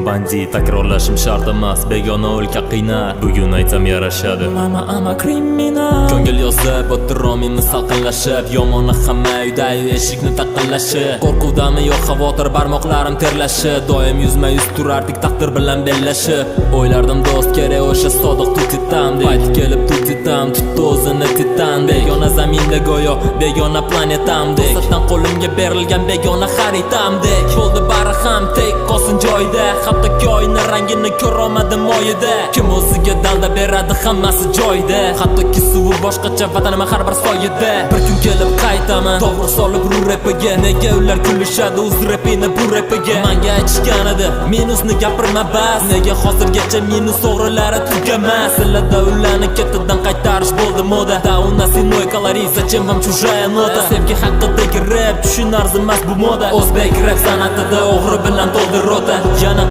bandit, takrorlashim shart emas, begona o'lka qiynar, bugun aytsam yarashadi. Mama ama kriminal. Ko'ngil yozib o'tirolmaymiz salqinlashib, yomoni hamma uyda-yu eshikni taqillashib. Qo'rquvdami yo'q xavotir, barmoqlarim terlashib, doim yuzma-yuz turardik taqdir bilan bellashib. O'ylardim do'st kerak o'sha sodiq tutitamdek, payti kelib tutitam, tutdi o'zini titandek. Begona zaminda go'yo begona planetamdek, to'satdan qo'limga berilgan begona xaritamdek. Bo'ldi bari ham tek qolsin joyida, hattoki oyna rangini ko'rolmadim oyida. Kim o'ziga dalda beradi, hammasi joyida, hattoki suvi boshqacha, vatanim har bir soyida. Bir kun kelib qaytaman, to'g'ri solib ru rapiga. Nega ular kulishadi o'z rapini bu rapiga? Menga aytishgan edi, minusni gapirma bas. Nega hozirgacha minus o'g'rilari tugamas? Sizlarda ularni ketidan qaytarish bo'ldi moda. Da у нас иной колорит, зачем вам чужая нота? Sevgi haqidagi rap tushun arzimas bu moda. O'zbek rap san'atida o'g'ri bilan to'ldi rota. Yana